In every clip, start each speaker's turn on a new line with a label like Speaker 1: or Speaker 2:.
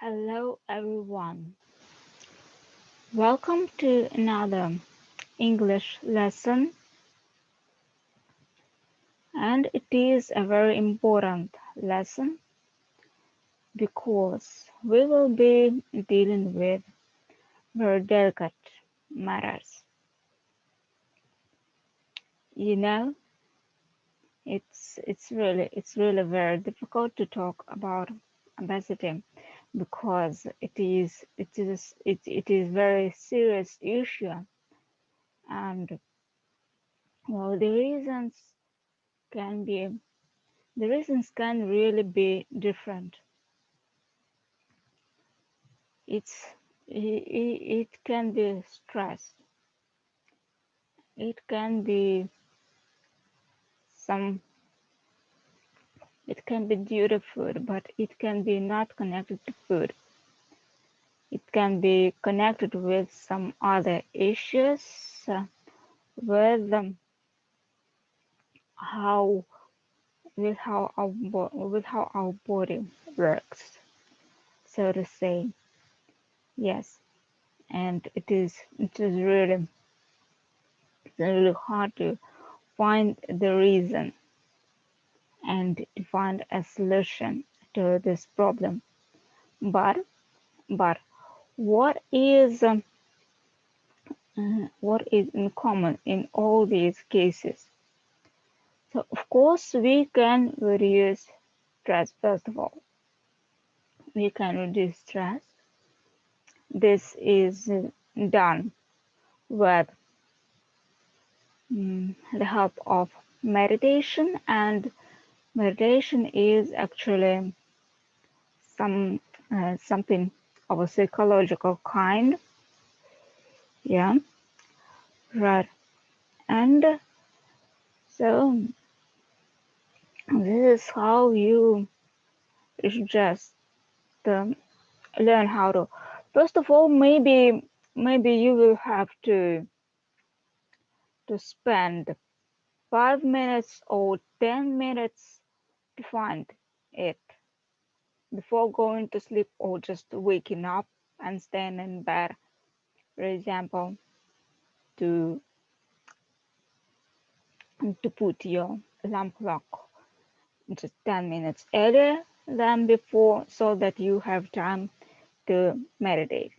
Speaker 1: Hello everyone. Welcome to another English lesson, and it is a very important lesson because we will be dealing with very delicate matters. You know, it's really very difficult to talk about obesity because it is very serious issue, and well can be the reasons can really be different. It can be stress. It can be some. It can be due to food, but it can be not connected to food. It can be connected with some other issues, with how with how our body works, so to say. Yes, and it is really hard to find the reason and to find a solution to this problem. But but what is um, what is in common in all these cases? So of course we can reduce stress. First of all, we can reduce stress. This is done with the help of meditation, and meditation is actually something of a psychological kind. Yeah, right. And so this is how you should just um, learn how to. First of all, maybe you will have to spend 5 minutes or 10 minutes to find it before going to sleep or just waking up and staying in bed. For example, to to put your alarm clock just 10 minutes earlier than before so that you have time to meditate.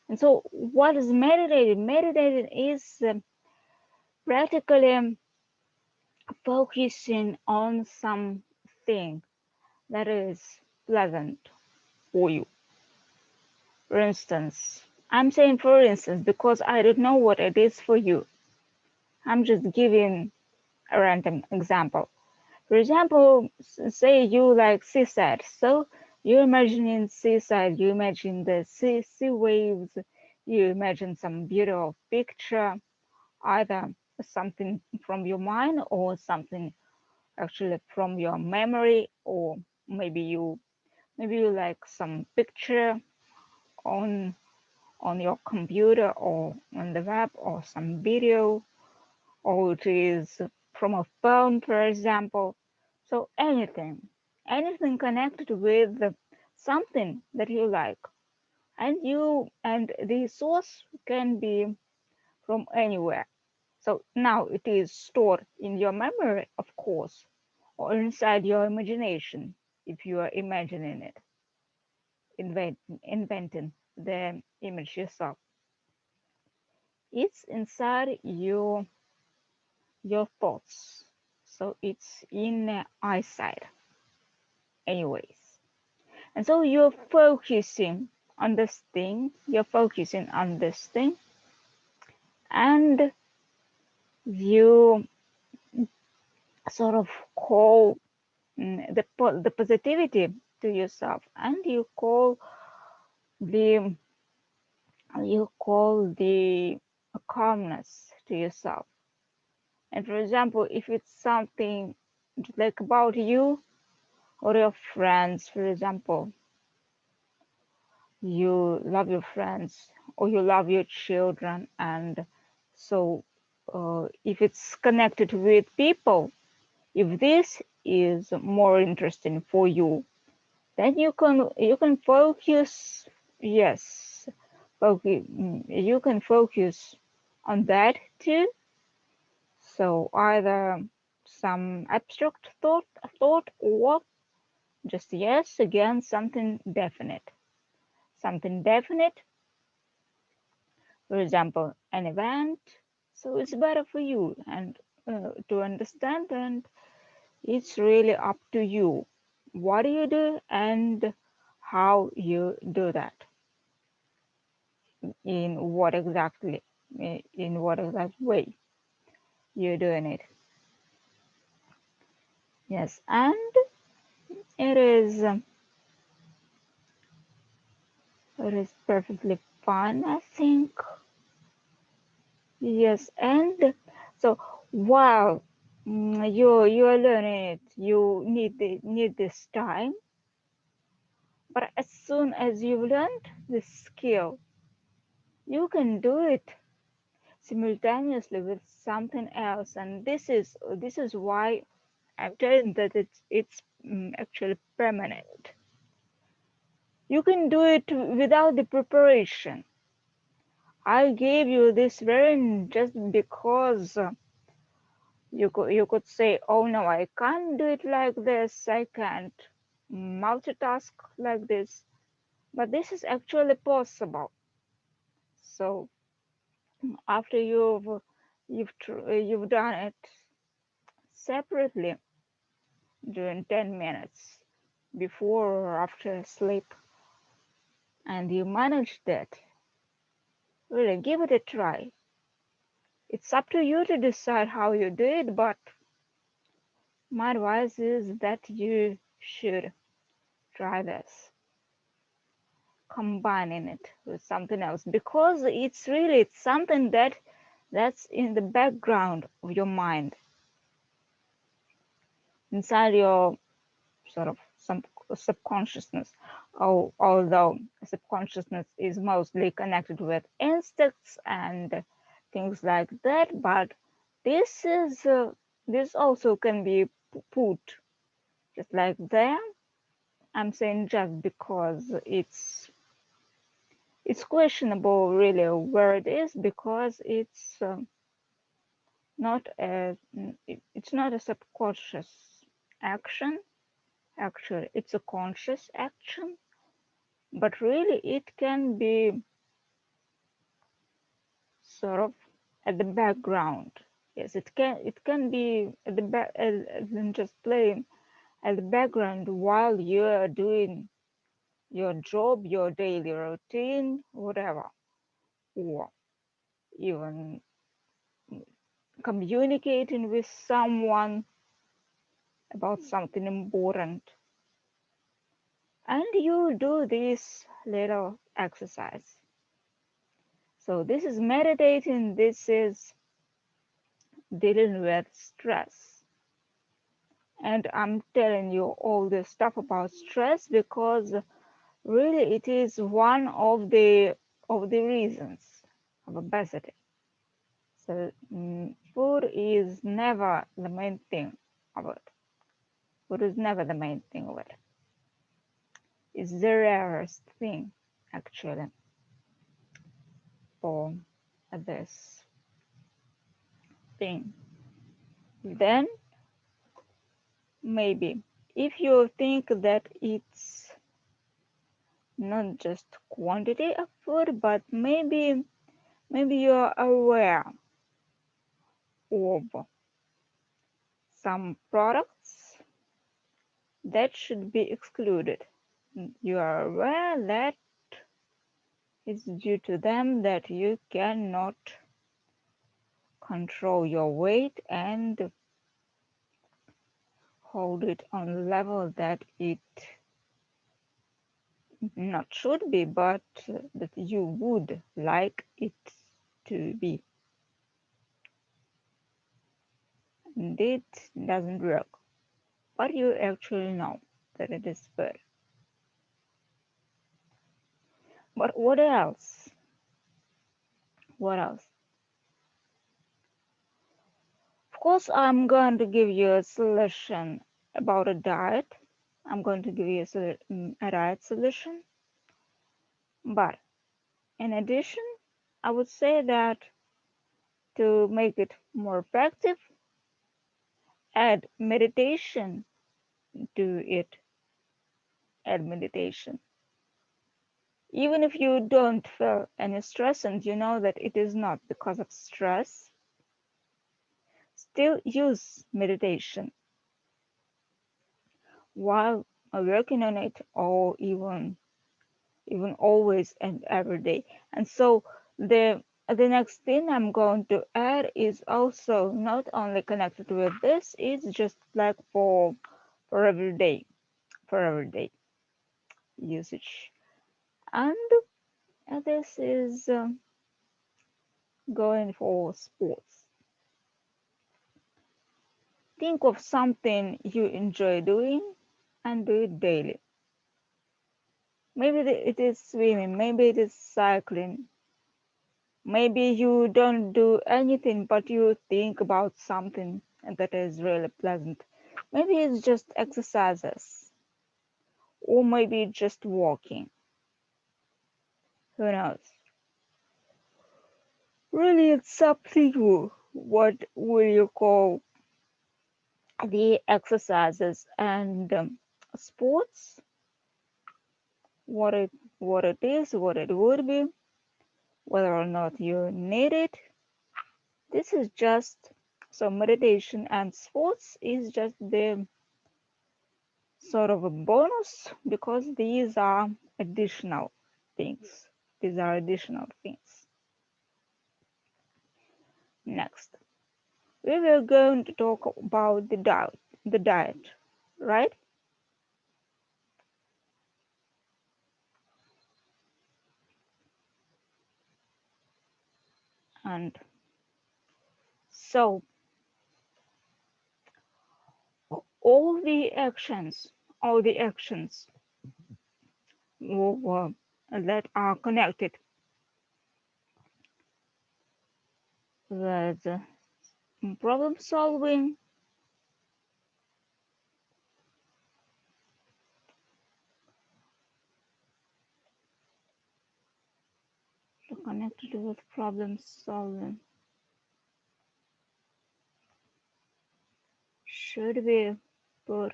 Speaker 1: And so, what is meditating? Meditating is practically focusing on something that is pleasant for you. For instance, I'm saying for instance because I don't know what it is for you. I'm just giving a random example. For example, say you like seaside, so you imagine in seaside, you imagine the sea waves, you imagine some beautiful picture, either something from your mind or something actually from your memory, or maybe you like some picture on on your computer or on the web, or some video, or it is from a phone, for example. So anything connected with something that you like, and the source can be from anywhere. So now it is stored in your memory, of course, or inside your imagination, if you are imagining it, inventing the image yourself. It's inside your thoughts. So it's in eyesight, anyways. And so you're focusing on this thing, and you sort of call the positivity to yourself, and the you call the calmness to yourself. And for example, if it's something like about you or your friends, for example, you love your friends or you love your children, and so if it's connected with people, if this is more interesting for you, Then you can focus, yes, focus, you can focus on that too. So either some abstract thought, or just yes, again, something definite. Something definite, for example, an event. So it's better for you and to understand, and it's really up to you what do you do and how you do that, in what exactly, in what exact way you're doing it. Yes, and it is um, it is perfectly fine, I think. Yes, and so while you are learning it, you need this time. But as soon as you've learned this skill, you can do it simultaneously with something else, and this is why I'm telling that it's actually permanent. You can do it without the preparation. I gave you this very just because you could say, oh no, I can't do it like this. I can't multitask like this. But this is actually possible. So after you've done it separately during 10 minutes before or after sleep, and you manage that, really give it a try. It's up to you to decide how you do it, but my advice is that you should try this, combining it with something else, because it's something that's in the background of your mind, inside your sort of some subconsciousness. Although subconsciousness is mostly connected with instincts and things like that, but this is this also can be put just like there. I'm saying just because it's questionable really where it is, because not a it's not a subconscious action. Actually, it's a conscious action, but really it can be sort of at the background. Yes, it can be at the back, as in just playing at the background while you are doing your job, your daily routine, whatever, or even communicating with someone about something important. And you do this little exercise. So this is meditating, this is dealing with stress. And I'm telling you all this stuff about stress because really it is one of the reasons of obesity. So food is never the main thing of it. Food is never the main thing of it. It's the rarest thing actually for this thing. Then maybe if you think that it's not just quantity of food, but maybe you're aware of some products that should be excluded. You are aware that it's due to them that you cannot control your weight and hold it on a level that it not should be, but that you would like it to be. And it doesn't work, but you actually know that it is bad. But what else? What else? Of course, I'm going to give you a solution about a diet. I'm going to give you a right solution. But in addition, I would say that to make it more effective, add meditation to it. Add meditation. Even if you don't feel any stress and you know that it is not because of stress, still use meditation while working on it, or even always and every day. And so the next thing I'm going to add is also not only connected with this, it's just like for everyday usage. And this is going for sports. Think of something you enjoy doing and do it daily. Maybe it is swimming, maybe it is cycling, maybe you don't do anything but you think about something that is really pleasant. Maybe it's just exercises, or maybe just walking. Who knows? Really, it's up to you. What will you call the exercises and sports? What it is, what it would be, whether or not you need it. This is just so meditation and sports is just the sort of a bonus because these are additional things. These are additional things. Next, we were going to talk about the diet, right? And so all the actions that are connected with problem solving, connected with problem solving should be put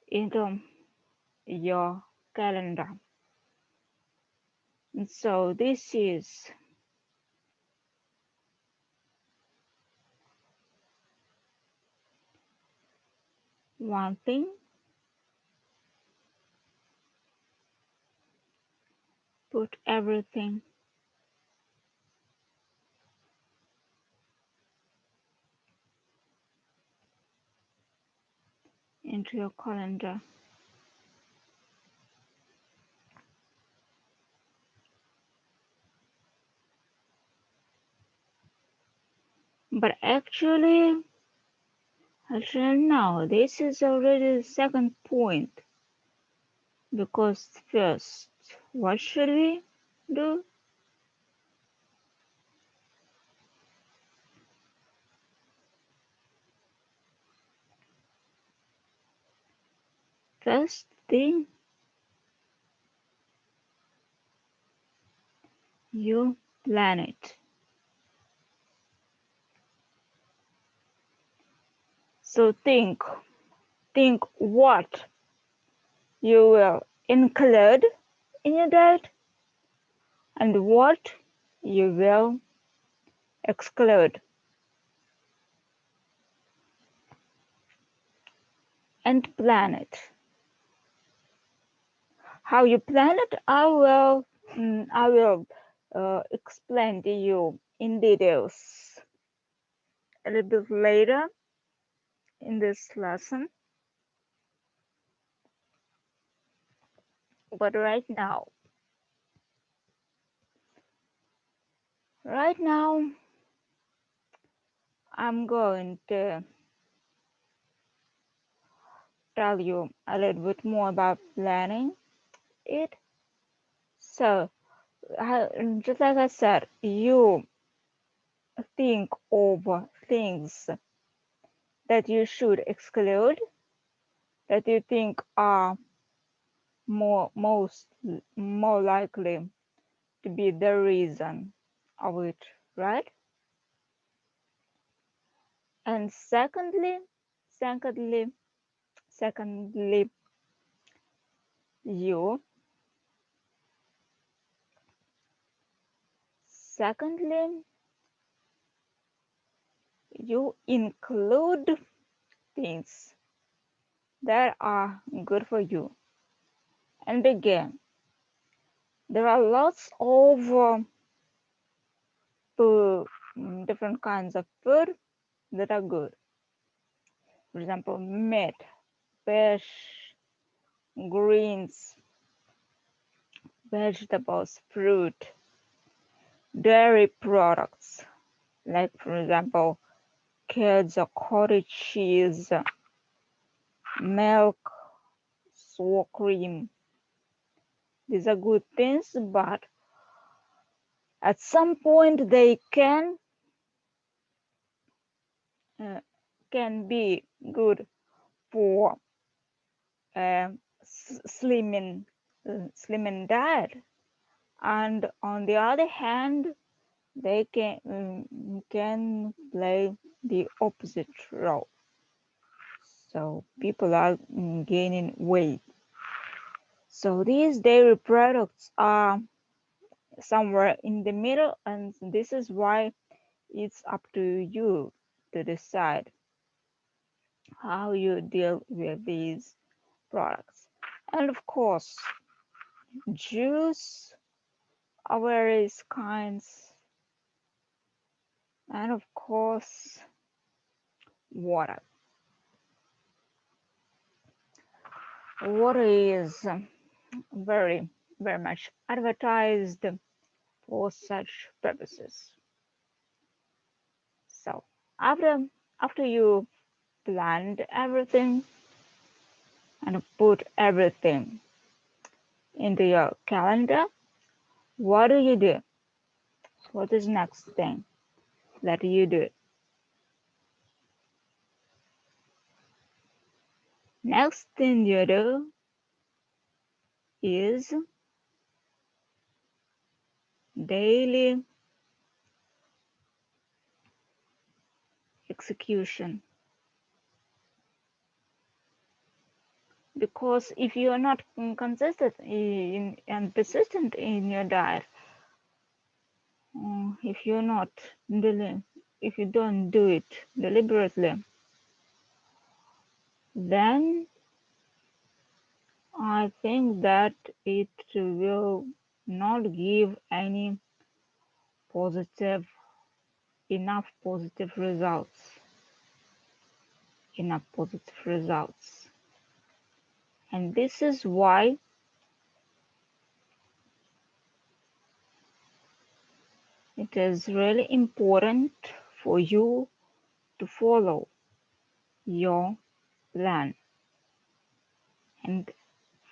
Speaker 1: into your calendar. And so this is one thing. Put everything into your calendar. But actually no, this is already the second point. Because first, what should we do? First thing, you plan it. So think what you will include in your diet and what you will exclude. And plan it. How you plan it, I will explain to you in details a little bit later in this lesson. But right now, I'm going to tell you a little bit more about planning it. So just like I said, you think of things that you should exclude, that you think are more likely to be the reason of it, right? And secondly, secondly, you secondly you include things that are good for you. And again, there are lots of different kinds of food that are good. For example, meat, fish, greens, vegetables, fruit, dairy products, like for example, curds or cottage cheese, milk, sour cream. These are good things, but at some point they can be good for slimming diet, and on the other hand, they can play the opposite role. So people are gaining weight. So these dairy products are somewhere in the middle, and this is why it's up to you to decide how you deal with these products. And of course, juice of various kinds, and of course, water. Water is very, very much advertised for such purposes. So after you planned everything and put everything into your calendar, what do you do? What is next thing that you do? Next thing you do is daily execution. Because if you are not consistent and persistent in your diet, if you're not if you don't do it deliberately, then I think that it will not give any positive enough positive results. And this is why it is really important for you to follow your plan and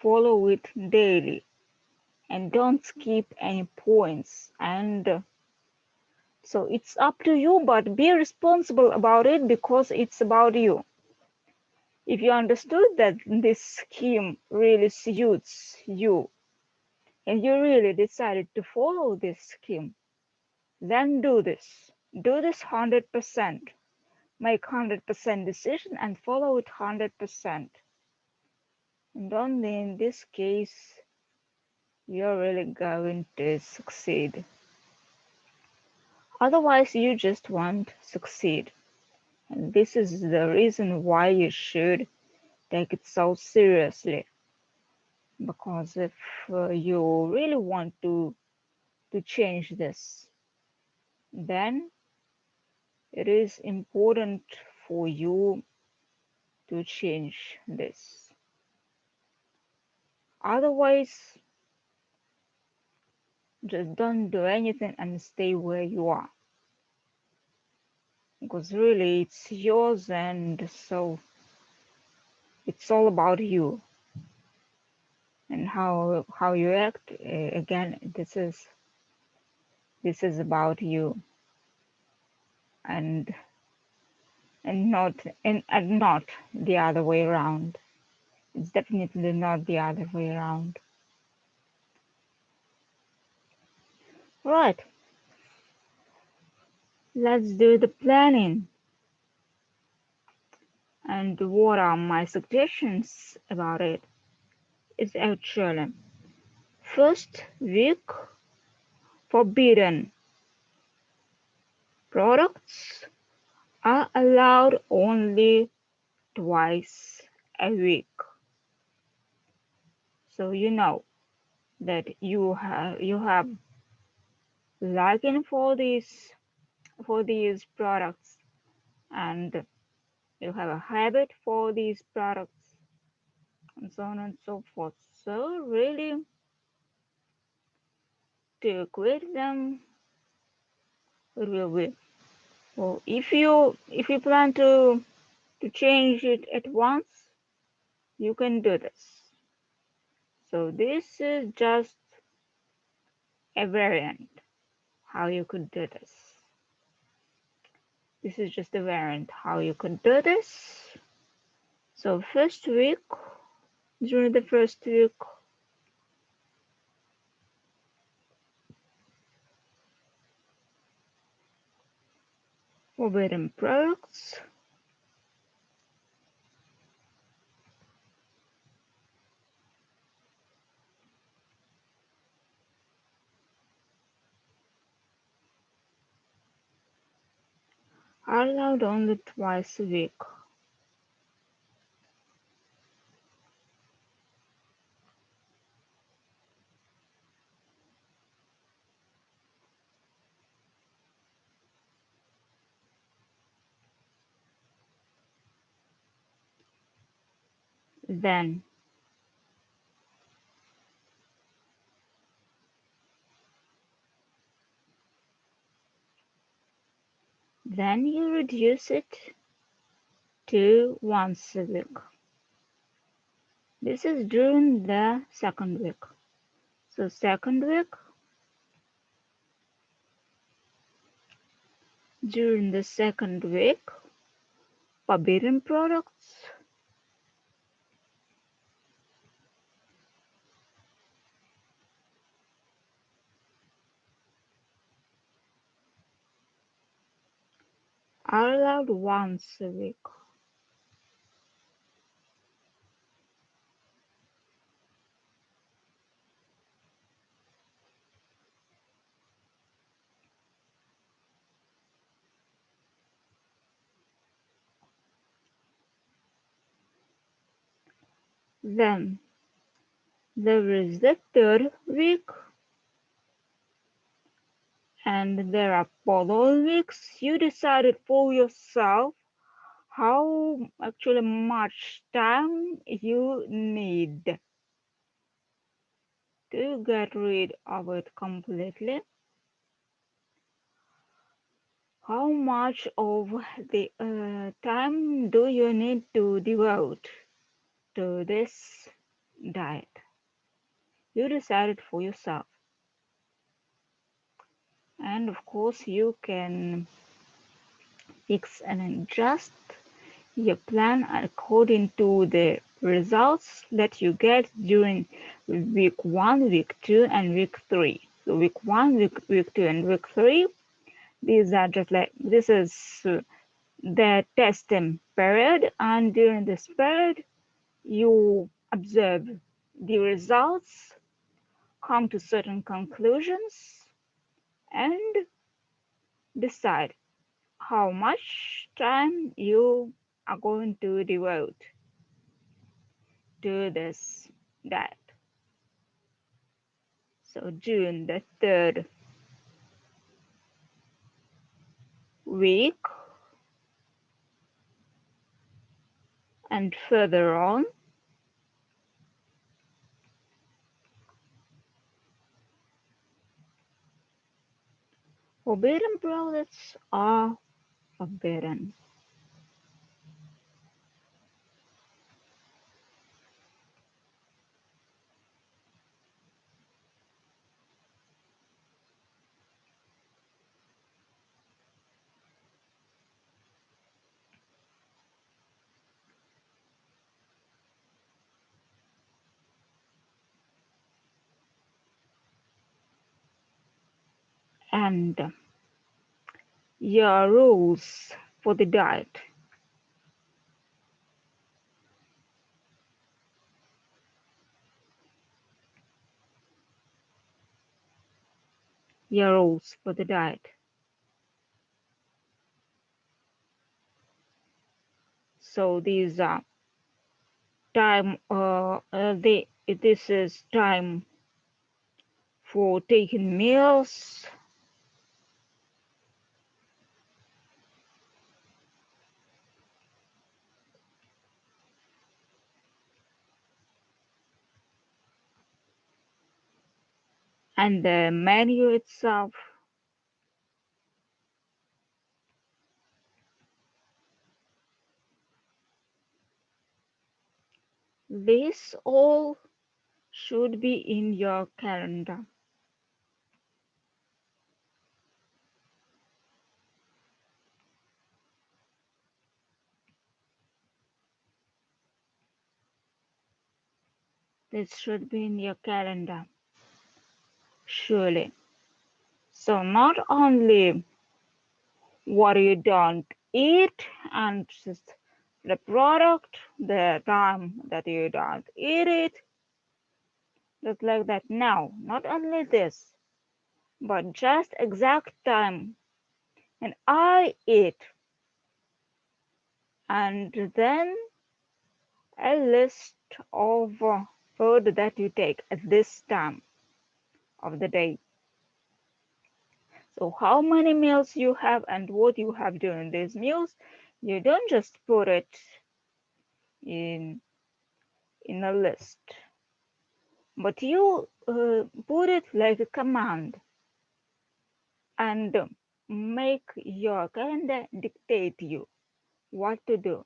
Speaker 1: follow it daily, and don't skip any points. And so it's up to you, but be responsible about it because it's about you. If you understood that this scheme really suits you and you really decided to follow this scheme, then do this. Do this 100%. Make 100% decision and follow it 100%. And only in this case, you're really going to succeed. Otherwise, you just won't succeed. And this is the reason why you should take it so seriously. Because if you really want to change this, then it is important for you to change this. Otherwise, just don't do anything and stay where you are. Because really it's yours, and so it's all about you and how you act. Again, this is This is about you, and not the other way around. It's definitely not the other way around. Right, let's do the planning. And what are my suggestions about it? Is actually first week forbidden products are allowed only twice a week. So you know that you have liking for these products, and you have a habit for these products, and so on and so forth. So really, to quit them, it will be. Well, if you plan to change it at once, you can do this. So this is just a variant how you could do this. This is just a variant how you could do this. So first week, during the first week, forbidden products. Are allowed only twice a week. Then you reduce it to once a week. This is during the second week. So second week, during the second week, forbidden products are allowed once a week. Then there is the third week, and there are following weeks. You decided for yourself how actually much time you need to get rid of it completely. How much of the time do you need to devote to this diet? You decided for yourself. And of course, you can fix and adjust your plan according to the results that you get during week 1, week 2, and week 3. So week 1, week 2, and week 3, these are just like, this is the testing period, and during this period, you observe the results, come to certain conclusions, and decide how much time you are going to devote to this diet. So during the third week and further on, forbidden products are forbidden. and your rules for the diet. Your rules for the diet. So these are time. This is time for taking meals. And the menu itself. This all should be in your calendar. This should be in your calendar, surely. So not only what you don't eat and just the product, the time that you don't eat it, just like that. No, not only this, but just exact time. And I eat, and then a list of food that you take at this time of the day. So how many meals you have and what you have during these meals, you don't just put it in a list, but you put it like a command and make your calendar dictate you what to do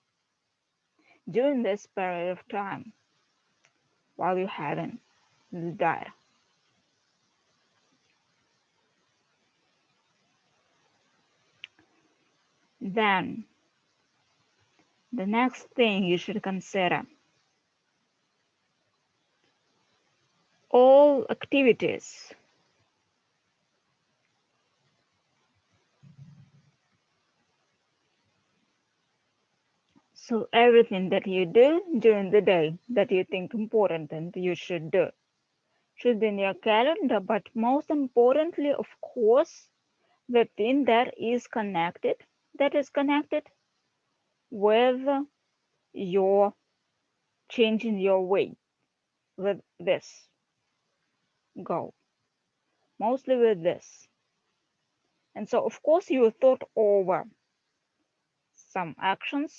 Speaker 1: during this period of time while you're having the diet. Then the next thing you should consider, all activities. So everything that you do during the day that you think important and you should do should be in your calendar, but most importantly, of course, the thing that is connected with your changing your weight with this goal, mostly with this. And so, of course, you thought over some actions.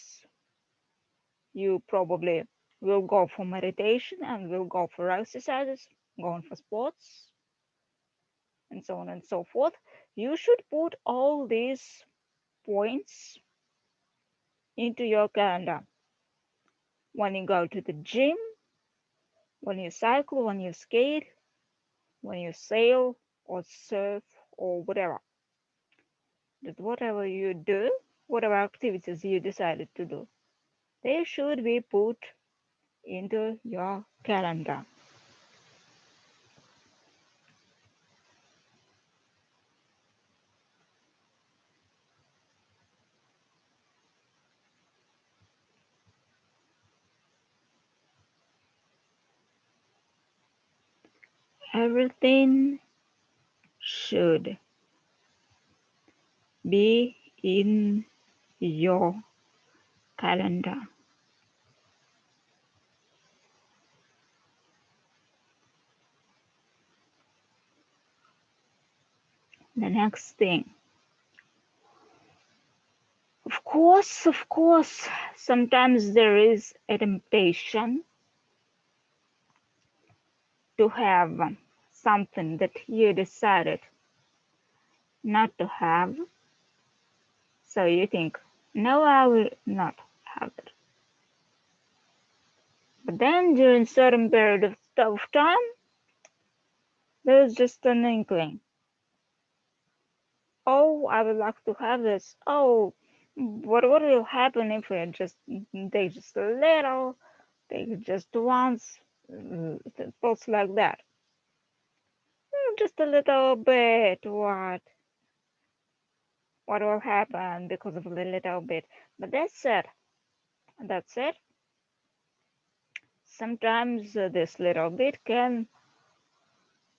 Speaker 1: You probably will go for meditation and will go for exercises, going for sports, and so on and so forth. You should put all these points into your calendar. When you go to the gym, when you cycle, when you skate, when you sail or surf or whatever. Just whatever you do, whatever activities you decided to do, they should be put into your calendar. Everything should be in your calendar. The next thing, of course, sometimes there is a temptation to have something that you decided not to have. So you think, no, I will not have it. But then during certain period of time, there's just an inkling. Oh, I would like to have this. Oh, what will happen if I just take just a little, take just once, thoughts like that. Just a little bit, what? what will happen because of a little bit. But that's it. That's it. Sometimes this little bit can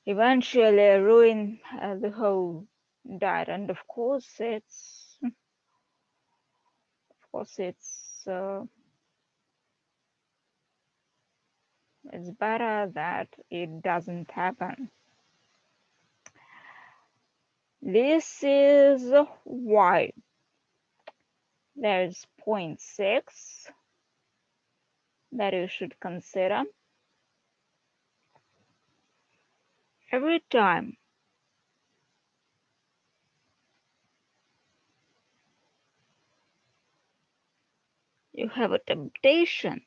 Speaker 1: eventually ruin the whole diet, and of course it's better that it doesn't happen. This is why there's point 6 that you should consider. Every time you have a temptation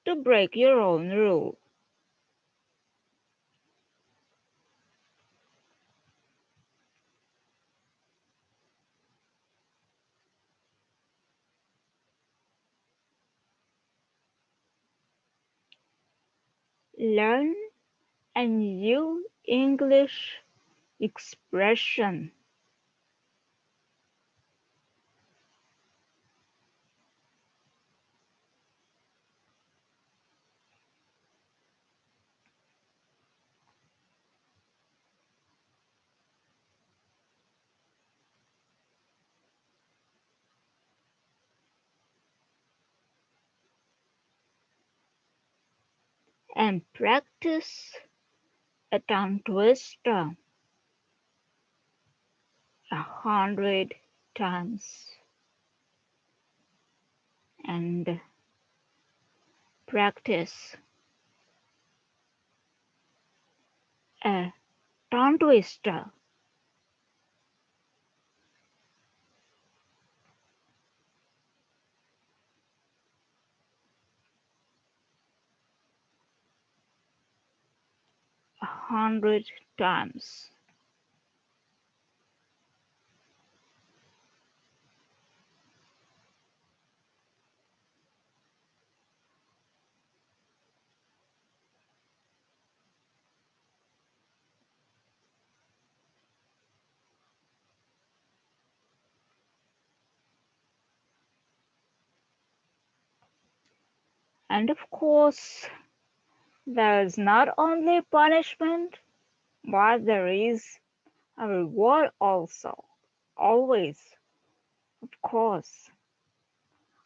Speaker 1: to break your own rule, learn a new English expression. And practice a tongue twister 100 times. And practice a tongue twister 100 times. And of course, there is not only punishment, but there is a reward also. Always, of course.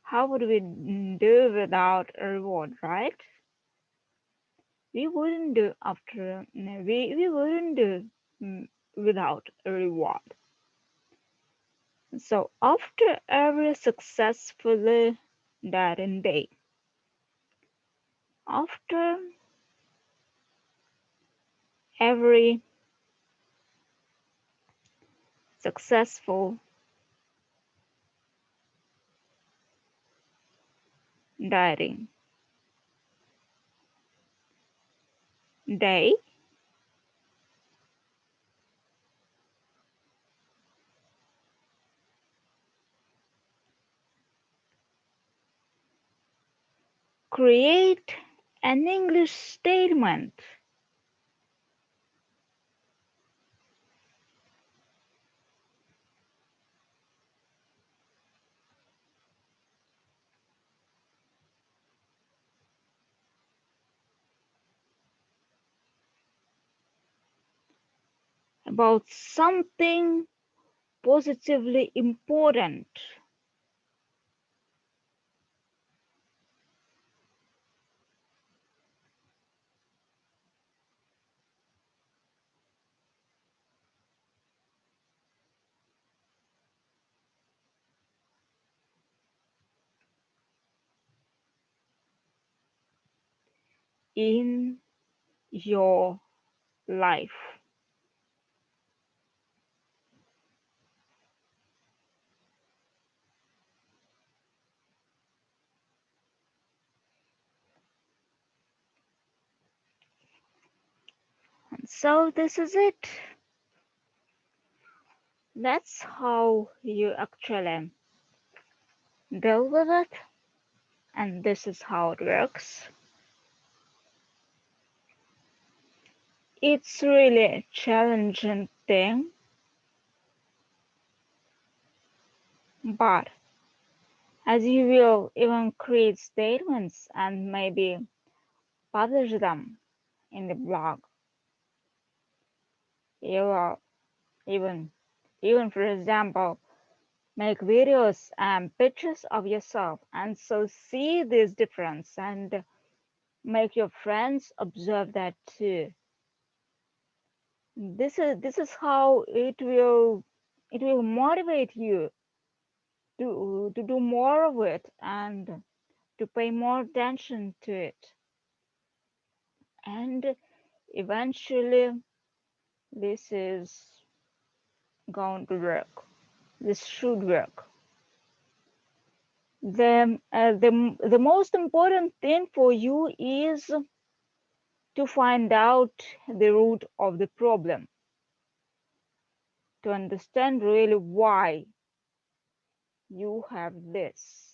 Speaker 1: How would we do without a reward, right? We wouldn't do after we wouldn't do without a reward. So after every successful dieting day, after every successful dieting day, create an English statement about something positively important in your life. And so this is it. That's how you actually deal with it, and this is how it works. It's really a challenging thing, but as you will even create statements and maybe publish them in the blog, you will even for example make videos and pictures of yourself, and so see this difference and make your friends observe that too. This is how it will motivate you to do more of it and to pay more attention to it, and eventually this is going to work. This should work. The most important thing for you is to find out the root of the problem, to understand really why you have this.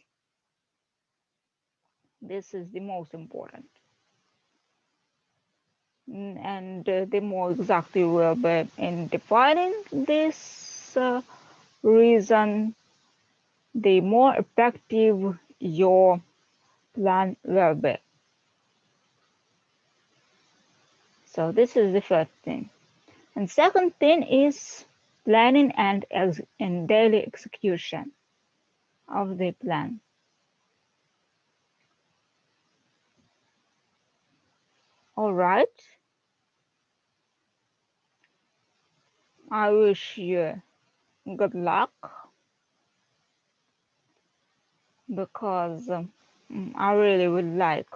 Speaker 1: This is the most important. And the more exact you will be in defining this reason, the more effective your plan will be. So this is the first thing. And second thing is planning and daily execution of the plan. All right. I wish you good luck because I really would like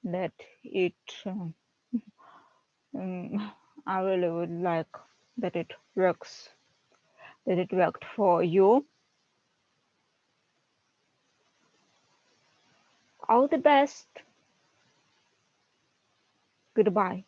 Speaker 1: that it. I really would like that it works. That it worked for you. All the best. Goodbye.